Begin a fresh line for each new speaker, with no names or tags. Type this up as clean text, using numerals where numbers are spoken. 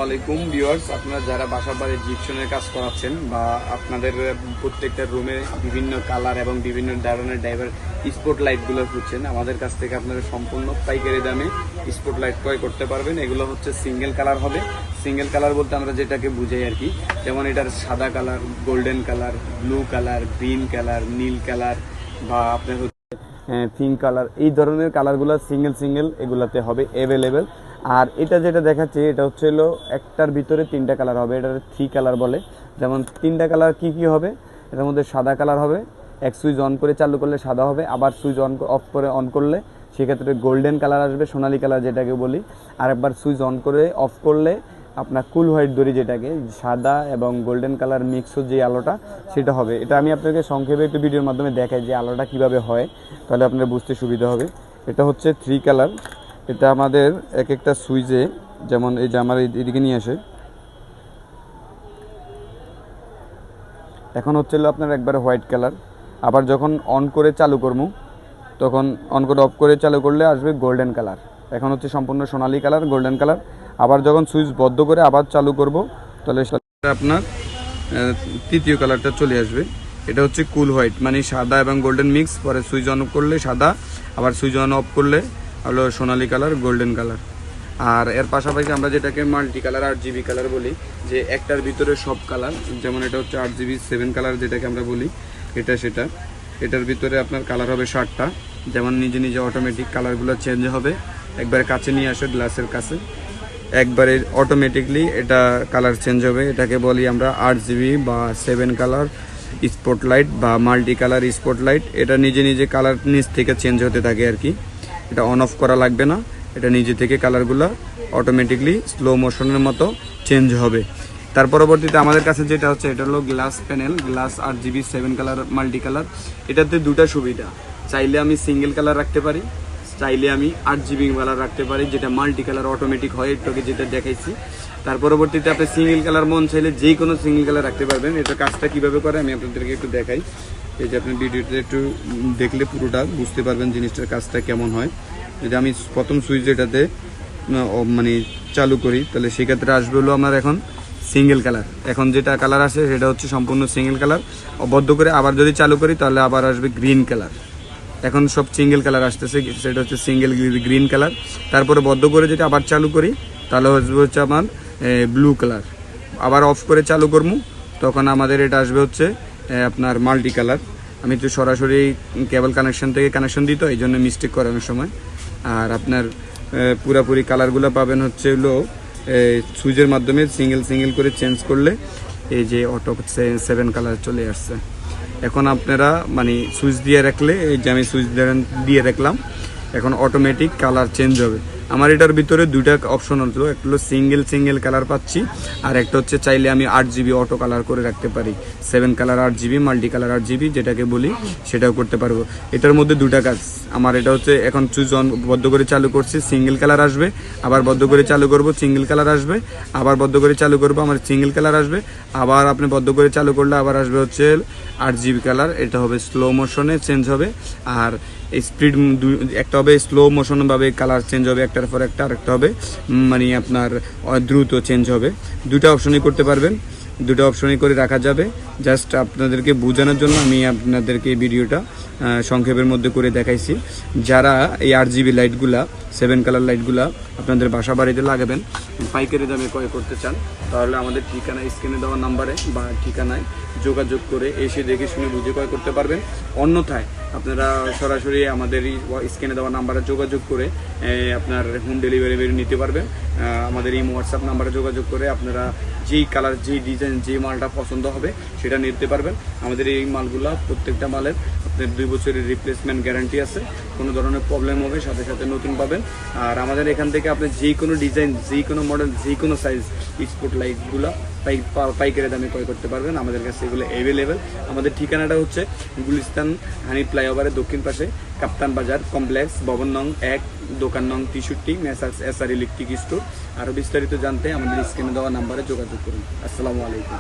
আলাইকুম ভিউয়ার্স, আপনারা যারা বাসার বাড়ি জিপসনের কাজ করাচ্ছেন বা আপনাদের প্রত্যেকটা রুমে বিভিন্ন কালার এবং বিভিন্ন ধরনের ড্রাইভার স্পট লাইটগুলো খুঁজছেন, আমাদের কাছ থেকে আপনারা সম্পূর্ণ পাইকারি দামে স্পট লাইট ক্রয় করতে পারবেন। এগুলো হচ্ছে সিঙ্গেল কালার হবে। সিঙ্গেল কালার বলতে আমরা যেটাকে বুঝাই আর কি, যেমন এটার সাদা colour, golden colour, blue colour, green colour, নীল কালার বা আপনার পিঙ্ক কালার, এই ধরনের কালারগুলো সিঙ্গেল এগুলাতে হবে অ্যাভেলেবেল। আর এটা যেটা দেখাচ্ছি এটা হচ্ছে হলো একটার ভিতরে তিনটা কালার হবে, এটা 3 কালার বলে। যেমন তিনটা কালার কি হবে, এটার মধ্যে সাদা কালার হবে, এক সুইচ অন করে চালু করলে সাদা হবে, আবার সুইচ অফ করে অন করলে সেক্ষেত্রে গোল্ডেন কালার আসবে, সোনালী কালার যেটাকে বলি। আর একবার সুইচ অন করে অফ করলে আপনার কুল হোয়াইট দড়ি, যেটাকে সাদা এবং গোল্ডেন কালার মিক্স যে আলোটা সেটা হবে। এটা আমি আপনাকে সংক্ষেপে একটু ভিডিওর মাধ্যমে দেখাই যে আলোটা কিভাবে হয়, তাহলে আপনার বুঝতে সুবিধা হবে। এটা হচ্ছে 3 কালার। এটা আমাদের এক একটা সুইচে, যেমন এই যে আমার এদিকে নিয়ে আসে, এখন হচ্ছে আপনার একবারে হোয়াইট কালার। আবার যখন অন করে চালু করবো তখন অন করে অফ করে চালু করলে আসবে গোল্ডেন কালার। এখন হচ্ছে সম্পূর্ণ সোনালী কালার, গোল্ডেন কালার। আবার যখন সুইচ বন্ধ করে আবার চালু করব তাহলে আপনার তৃতীয় কালারটা চলে আসবে। এটা হচ্ছে কুল হোয়াইট, মানে সাদা এবং গোল্ডেন মিক্স। পরে সুইচ অন করলে সাদা, আবার সুইচ অন অফ করলে হলো সোনালী কালার, গোল্ডেন কালার। আর এর পাশাপাশি আমরা যেটাকে মাল্টি কালার, 8GB কালার বলি, যে একটার ভিতরে সব কালার। যেমন এটা হচ্ছে 8GB 7 কালার যেটাকে আমরা বলি, এটা সেটা। এটার ভিতরে আপনার কালার হবে 7টা। যেমন নিজে নিজে অটোমেটিক কালারগুলো চেঞ্জ হবে। একবারে কাছে নিয়ে আসে, গ্লাসের কাছে একবারে অটোমেটিকলি এটা কালার চেঞ্জ হবে। এটাকে বলি আমরা 8GB বা 7 কালার স্পটলাইট বা মাল্টি কালার স্পটলাইট। এটা নিজে নিজে কালার নিচ থেকে চেঞ্জ হতে থাকে আর কি। এটা অন অফ করা লাগবে না, এটা নিজে থেকে কালারগুলো অটোমেটিকলি স্লো মোশনের মতো চেঞ্জ হবে। তার পরবর্তীতে আমাদের কাছে যেটা হচ্ছে, এটা হলো glass panel, glass 8GB 7 colour multi colour. এটাতে দুটা সুবিধা, চাইলে আমি সিঙ্গেল কালার রাখতে পারি, চাইলে আমি 8GB কালার রাখতে পারি, যেটা মাল্টি কালার অটোমেটিক হয়, এটাকে যেটা দেখাইছি। তার পরবর্তীতে আপনি সিঙ্গেল কালার মন চাইলে যে কোনো সিঙ্গেল কালার রাখতে পারবেন। এটা কাজটা কীভাবে করে আমি আপনাদেরকে একটু দেখাই। এই যে আপনি ভিডিওটা একটু দেখলে পুরোটা বুঝতে পারবেন জিনিসটার কাজটা কেমন হয়। যদি আমি প্রথম সুইচ এটাতে মানে চালু করি তাহলে সেক্ষেত্রে আসবে হলো আমার এখন সিঙ্গেল কালার। এখন যেটা কালার আসে সেটা হচ্ছে সম্পূর্ণ সিঙ্গেল কালার। বদ্ধ করে আবার যদি চালু করি তাহলে আবার আসবে গ্রিন কালার। এখন সব সিঙ্গেল কালার আসতেছে, সেটা হচ্ছে সিঙ্গেল গ্রিন কালার। তারপরে বদ্ধ করে যেটা আবার চালু করি তাহলে হচ্ছে আমার ব্লু কালার। আবার অফ করে চালু করবো তখন আমাদের এটা আসবে হচ্ছে আপনার মাল্টি কালার। আমি তো সরাসরি কেবল কানেকশন থেকে কানেকশন দিই, তো এই জন্য মিস্টেক করে অনেক সময়। আর আপনার পুরাপুরি কালারগুলো পাবেন হচ্ছে হলো সুইচের মাধ্যমে সিঙ্গেল করে চেঞ্জ করলে এই যে অটো 7 কালার চলে আসছে। এখন আপনারা মানে সুইচ দিয়ে রাখলে, এই যে আমি সুইচ দিয়ে রাখলাম, এখন অটোমেটিক কালার চেঞ্জ হবে। আমার এটার ভিতরে দুইটা অপশন হলো, একটা হলো সিঙ্গেল কালার পাচ্ছি, আর একটা হচ্ছে চাইলে আমি 8GB অটো কালার করে রাখতে পারি। 7 colour 8GB, multi colour 8GB যেটাকে বলি, সেটাও করতে পারবো। এটার মধ্যে দুটা কাজ আমার। এটা হচ্ছে এখন সুইচ অন বদ্ধ করে চালু করছি, সিঙ্গেল কালার আসবে, আবার বদ্ধ করে চালু করব সিঙ্গেল কালার আসবে, আবার বদ্ধ করে চালু করব আমার সিঙ্গেল কালার আসবে, আবার আপনি বদ্ধ করে চালু করলে আবার আসবে হচ্ছে 8GB কালার। এটা হবে স্লো মোশনে চেঞ্জ হবে। আর স্পিড একটা হবে স্লো মোশন ভাবে কালার চেঞ্জ হবে, একটার পর একটা। আরেকটা হবে মানে আপনার দ্রুত চেঞ্জ হবে। দুটো অপশনই করতে পারবেন, দুটো অপশনই করে রাখা যাবে। জাস্ট আপনাদেরকে বোঝানোর জন্য আমি আপনাদেরকে এই ভিডিওটা সংক্ষেপের মধ্যে করে দেখাইছি। যারা এই 8GB লাইটগুলা, 7 কালার লাইটগুলা আপনাদের বাসা বাড়িতে লাগাবেন, পাইকারি দামে ক্রয় করতে চান, তাহলে আমাদের ঠিকানা স্ক্রিনে দেওয়া নাম্বারে বা ঠিকানায় যোগাযোগ করে এসে দেখে শুনে বুঝে ক্রয় করতে পারবেন। অন্যথায় আপনারা সরাসরি আমাদের স্ক্রিনে দেওয়া নাম্বারে যোগাযোগ করে আপনার হোম ডেলিভারি নিতে পারবেন। আমাদের এই হোয়াটসঅ্যাপ নাম্বারে যোগাযোগ করে আপনারা যেই কালার, যেই ডিজাইন, যে মালটা পছন্দ হবে সেটা নিতে পারবেন। আমাদের এই মালগুলা প্রত্যেকটা মালের আপনার 2 বছরের রিপ্লেসমেন্ট গ্যারান্টি আছে। কোনো ধরনের প্রবলেম হবে সাথে সাথে নতুন পাবেন। আর আমাদের এখান থেকে আপনি যে কোনো ডিজাইন, যে কোনো মডেল, যে কোনো সাইজ স্পট লাইটগুলো পাইকারি দামে ক্রয় করতে পারবেন। আমাদের কাছে এগুলো অ্যাভেলেবেল। আমাদের ঠিকানাটা হচ্ছে গুলিস্তান হানি ফ্লাইওভারের দক্ষিণ পাশে, কাপ্তান বাজার কমপ্লেক্স, ভবন নং 1, দোকান নং 63, মেসার্স SR ইলেকট্রিক স্টোর। আরও বিস্তারিত জানতে আমাদের স্ক্রিনে দেওয়া নাম্বারে যোগাযোগ করুন। আসসালামু আলাইকুম।